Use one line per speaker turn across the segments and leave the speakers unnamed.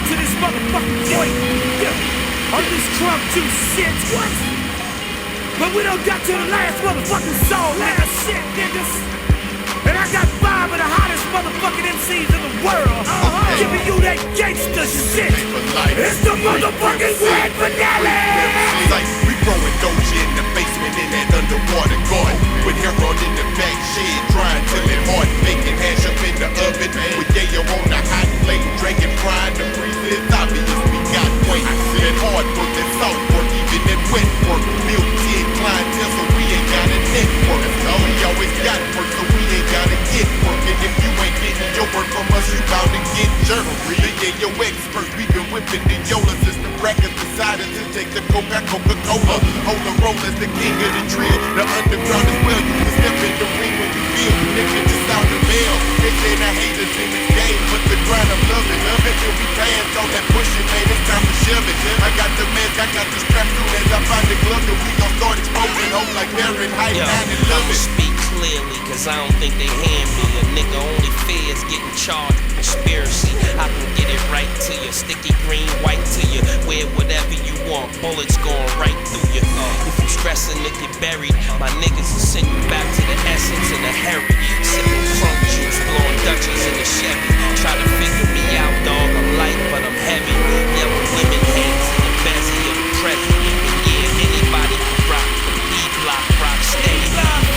to this motherfucking joint. Yeah. On this crumb juice shit. What? But we done got to the last motherfucking song, nigga. Shit, niggas. And I got 5 of the hottest motherfucking MCs in the world. Giving you that gangsta shit. It's the motherfucking Grand Finale.
We growing Doja in the basement in that underwater garden. With Harold in the back shed, drying till it hard. Making hash up in the oven. With Yayo on the hot plate, drinking, crying. The breeze is obvious. We got weight. That hard work, that soft work, even that wet work. Milk tin clientele, so we ain't got a network. We always got work, so we ain't gotta get work. And if you ain't getting your work from us, you bound to get jerked. The Yayo expert, we been whipping the Yola since the crackers decided to take the Coca-Cola. Hold the roll as the king of the drill. The underground as well, you can step in the ring when we feel. Niggas just sound the bell. They say the haters in this game, but the grind I'm loving. Until we pass all that pushing, man, it's time to shove it. I got the mask, I got the strap soon as I find the glove. And we gon' start exposing hoes like Fahrenheit 9/11.
Speak clearly, cause I don't think they hear me. A nigga only fears getting charged with conspiracy. I can get it right to you, sticky green, white to you. Wear whatever you want, bullets going right through you. If you stressing to get buried, my niggas will send you back to the essence in a hurry. Sipping crunk juice, blowing Dutchess in the Chevy. Try to figure me out, dog, I'm light but I'm heavy. Yellow lemon hands in the bezzy of the present. And yeah, anybody can rock the D-block, rock steady.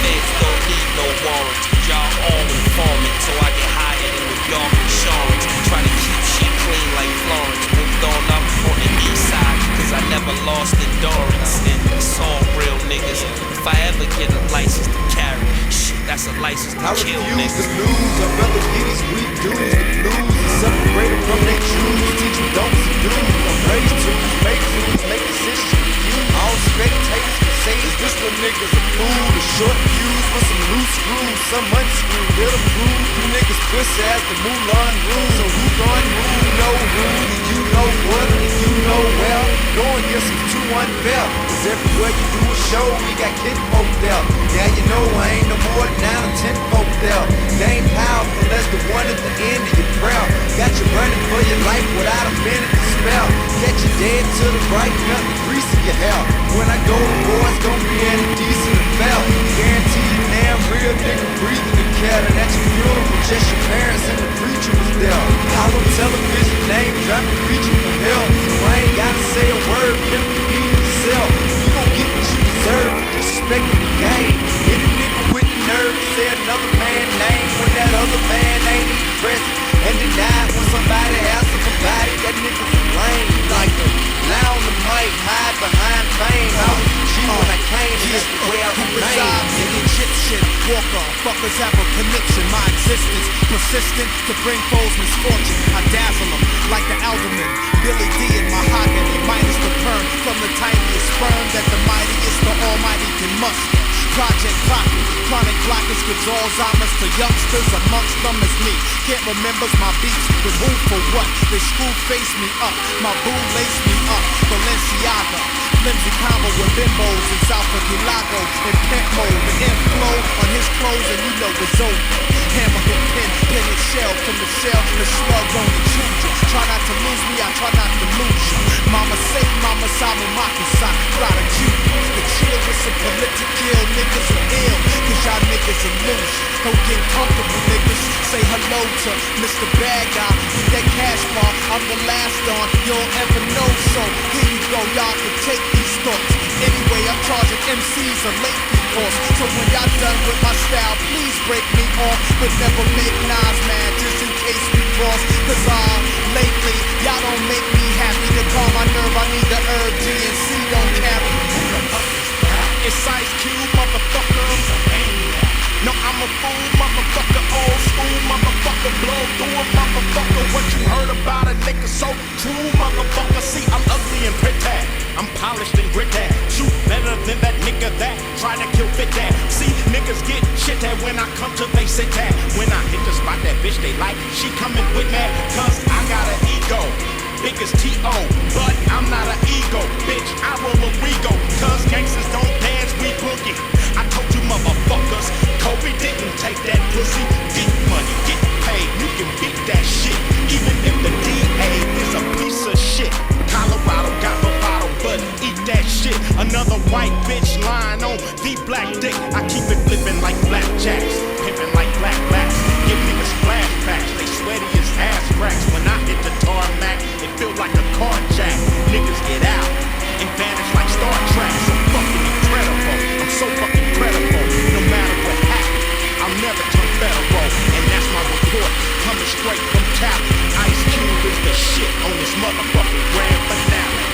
Feds don't need no warrants, cause y'all all informing. So I get higher than New York insurance. Try to keep shit clean like Florence. Moved on up on the east side, cause I never lost endurance. And it's all real niggas. If I ever get a license to carry, shit, that's a license to kill niggas.
I refuse to lose, I'd rather get these weak dudes the blues. Separated from their truths, teach them don'ts and do's. I'm raised to make foods, make decisions for you. All spectators can say, is this little nigga's a fool? A short fuse with some loose screws, some unscrewed. It'll prove you niggas pussy as the Mulan rules. So who gon' rule? You know who, and you know what, and you know well. Going against some too unfair, cause everywhere you do a show, we got kid folk there. Yeah, you know I ain't no more than 9 or 10 folk there. They ain't powerful unless the one at the end of your prayer. Got you running for your life without a minute to spell. Catch you dead to the right, nothing grease in your hair. When I go, the boys gon' be indecent and foul. Guarantee you damn real nigga breathing the cat. And at your funeral, just your parents and the preacher was there. All on television, name dropping preaching from hell. So I ain't gotta say a word, pimp the beat yourself. You gon' get what you deserve, disrespecting the game. Any nigga with the nerve to say another man's name when that other man ain't even present. And denied when somebody asks him about it, that nigga's a lame. Like to lie on the mic, hide behind fame. I was a G when I came, just the way I remain.
In Egyptian, Walker, fuckers have a connection. My existence, persistent to bring foes misfortune. I dazzle them like the alderman. Billy D and mahogany, minus the perm. From the tiniest sperm that the mightiest, the almighty can muster. Project Pocket, chronic blockers gives Alzheimer's to youngsters. Amongst them is me. Can't remember my beats, with who for what? They screw face me up, my boo lace me up. Balenciaga, flimsy combo with bimbos in South of Hilago. In pimp mode, the inflow on his clothes and you know it's over. Hammer hit pin, pin and shell from the shell. The slug on the children. Try not to lose me, I try not to lose you. Mama say, mama samu makusa, product you. The chill with some political niggas are ill, cause y'all niggas are loose. Don't get comfortable, niggas. Say hello to Mr. Bad Guy. With that cash bar, I'm the last on. You don't ever know, so here you go, y'all can take these thoughts. Anyway, I'm charging MCs a late fee course. So when y'all done with my style, please break me off. But never make Nas mad, just in case we cross. Cause lately, y'all don't make me happy. To calm my nerve, I need the herb GNC don't carry. It's Ice Cube, motherfucker. No, I'm a fool, motherfucker. Old school, motherfucker. Blow through it, motherfucker. What you heard about a nigga so true, motherfucker. See, I'm ugly and pretty. I'm polished and gritty. Shoot better than that nigga that try to kill fit that. See, niggas get shit at when I come to they sit at. When I hit the spot, that bitch they like, she coming with me. Cause I got an ego. Big as T.O., but I'm not an ego, bitch, I roll a Rego. Cause gangsters don't dance, we boogie. I told you motherfuckers, Kobe didn't take that pussy. Get money, get paid, you can beat that shit. Even if the DA is a
white bitch lying on deep black dick. I keep it flipping like blackjacks, pimping like black blacks. Give niggas flashbacks, they sweaty as ass cracks. When I hit the tarmac, it feel like a carjack. Niggas get out and vanish like Star Trek. So fucking incredible, I'm so fucking credible. No matter what happens, I'll never turn federal. And that's my report, coming straight from Cali. Ice Cube is the shit on this motherfucking grand finale.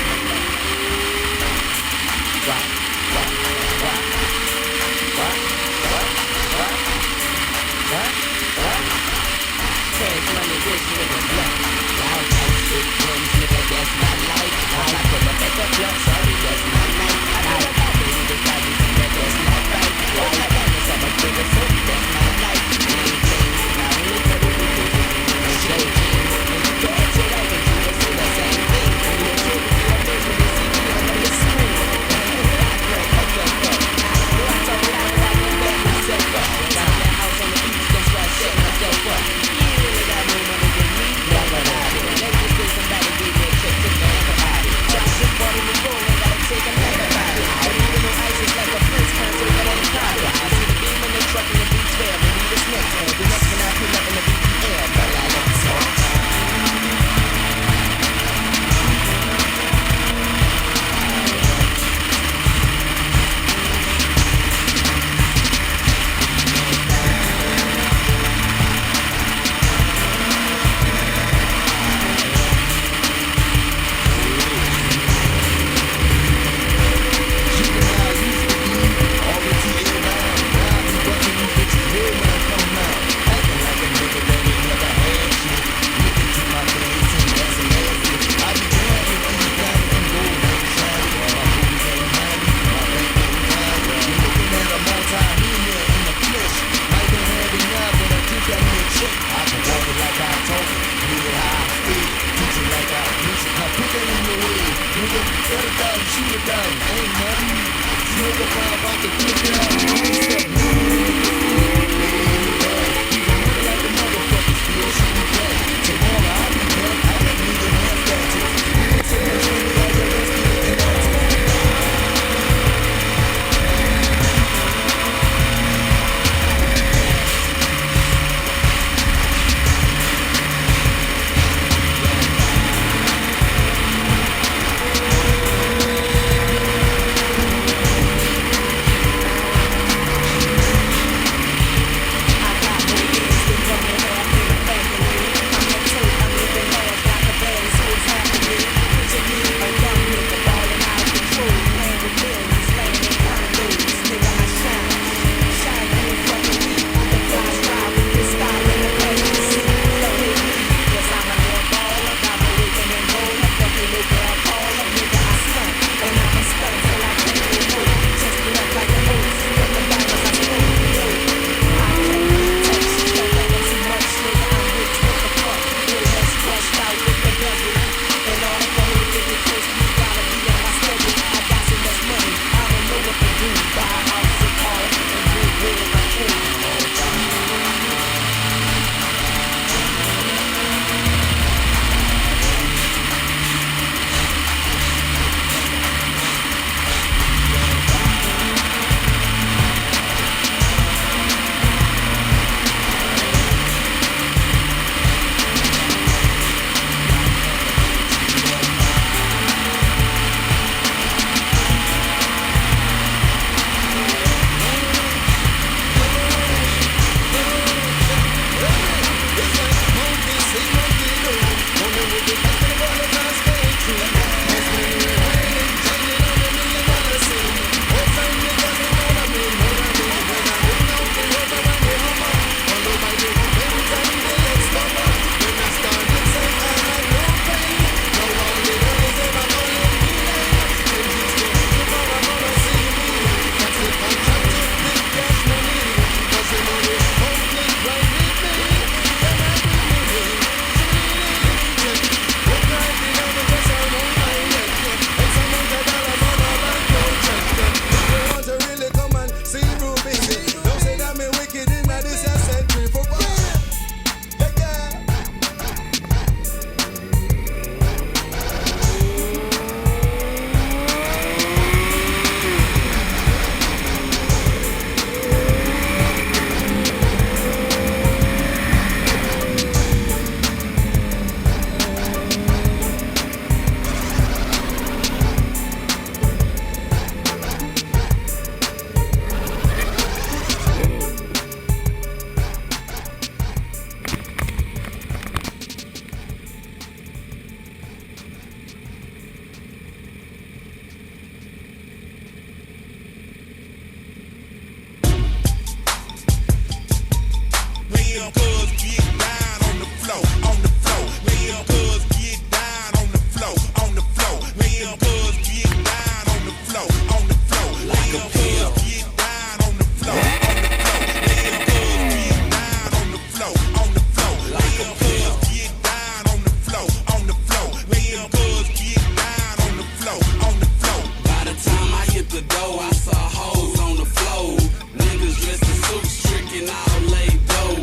them cuz get down on the floor, on the floor. Lay them cuz get down on the floor, on the floor. Lay them cuz get down on the floor, on the floor. Lay them cuz get down on the floor, on the floor. Lay them cuz get down on the floor, on the floor. Lay them cuz get down on the floor, on the floor. Lay them cuz get down on the floor, on the floor.
By the time I hit the door, I saw hoes on the floor. Niggas dressed in suits, tricking all laid dough.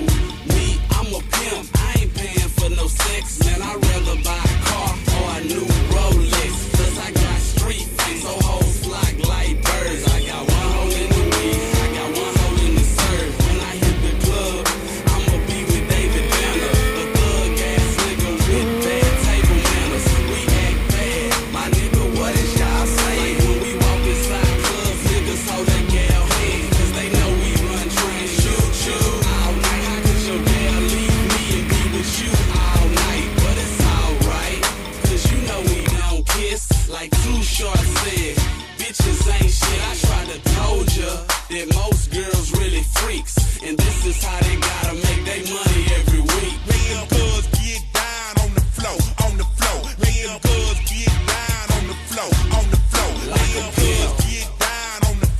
Me, I'm a pimp, I ain't paying for no sex. Man, I'd rather buy a car or a new Rolex. Cause I got street face, so hoes flock like birds. I got one hole in the weed, I got one hole in the serve. When I hit the club, I'ma be with David Banner, a thug ass nigga with bad table manners. We act bad, my nigga, what is y'all saying? When we walk inside clubs, niggas hold that gal hand, cause they know we run trains. Shoot all night. How could your gal leave me and be with you all night? But it's alright, cause you know we don't kiss. Like Too Short said, bitches ain't shit. I tried to told ya that most girls really freaks, and this is how they gotta make their money